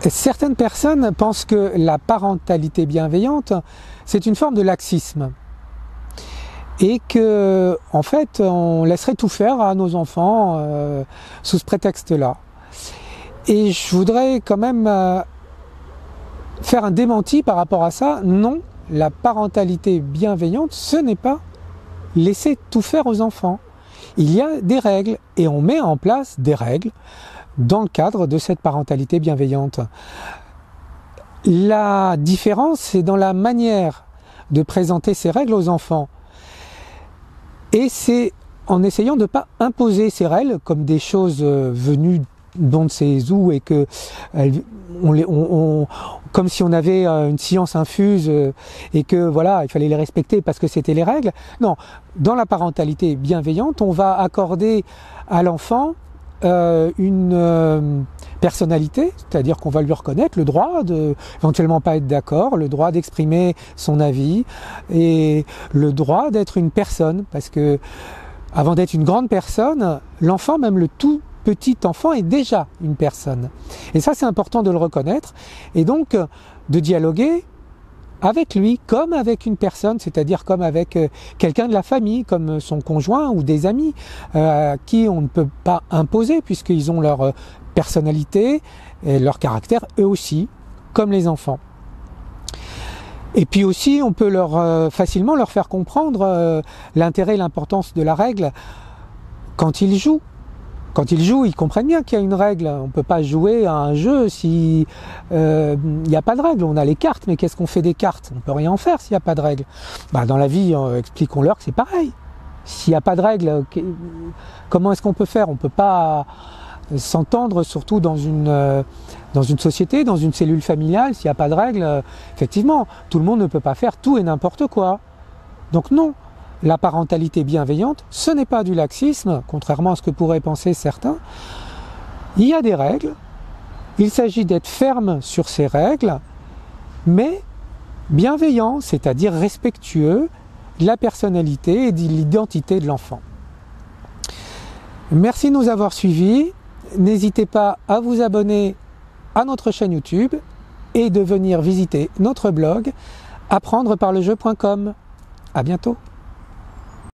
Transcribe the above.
Certaines personnes pensent que la parentalité bienveillante, c'est une forme de laxisme. Et que, en fait, on laisserait tout faire à nos enfants sous ce prétexte-là. Et je voudrais quand même faire un démenti par rapport à ça. Non, la parentalité bienveillante, ce n'est pas laisser tout faire aux enfants. Il y a des règles et on met en place des règles dans le cadre de cette parentalité bienveillante. La différence, c'est dans la manière de présenter ces règles aux enfants. Et c'est en essayant de ne pas imposer ces règles comme des choses venues d'on ne sait où et que comme si on avait une science infuse et que voilà, il fallait les respecter parce que c'était les règles. Non, dans la parentalité bienveillante, on va accorder à l'enfant une personnalité, c'est-à-dire qu'on va lui reconnaître le droit de éventuellement pas être d'accord, le droit d'exprimer son avis et le droit d'être une personne, parce que avant d'être une grande personne, l'enfant, même le tout petit enfant, est déjà une personne. Et ça, c'est important de le reconnaître et donc de dialoguer avec lui comme avec une personne, c'est-à-dire comme avec quelqu'un de la famille, comme son conjoint ou des amis, à qui on ne peut pas imposer puisqu'ils ont leur personnalité et leur caractère eux aussi, comme les enfants. Et puis aussi, on peut facilement leur faire comprendre l'intérêt et l'importance de la règle quand ils jouent. Quand ils jouent, ils comprennent bien qu'il y a une règle. On ne peut pas jouer à un jeu s'il n'y a pas de règle. On a les cartes, mais qu'est-ce qu'on fait des cartes? On ne peut rien en faire s'il n'y a pas de règle. Dans la vie, expliquons-leur que c'est pareil. S'il n'y a pas de règle, comment est-ce qu'on peut faire? On ne peut pas s'entendre, surtout dans une société, dans une cellule familiale. S'il n'y a pas de règle, effectivement, tout le monde ne peut pas faire tout et n'importe quoi. Donc non. La parentalité bienveillante, ce n'est pas du laxisme, contrairement à ce que pourraient penser certains. Il y a des règles, il s'agit d'être ferme sur ces règles, mais bienveillant, c'est-à-dire respectueux de la personnalité et de l'identité de l'enfant. Merci de nous avoir suivis. N'hésitez pas à vous abonner à notre chaîne YouTube et de venir visiter notre blog apprendreparlejeu.com. À bientôt.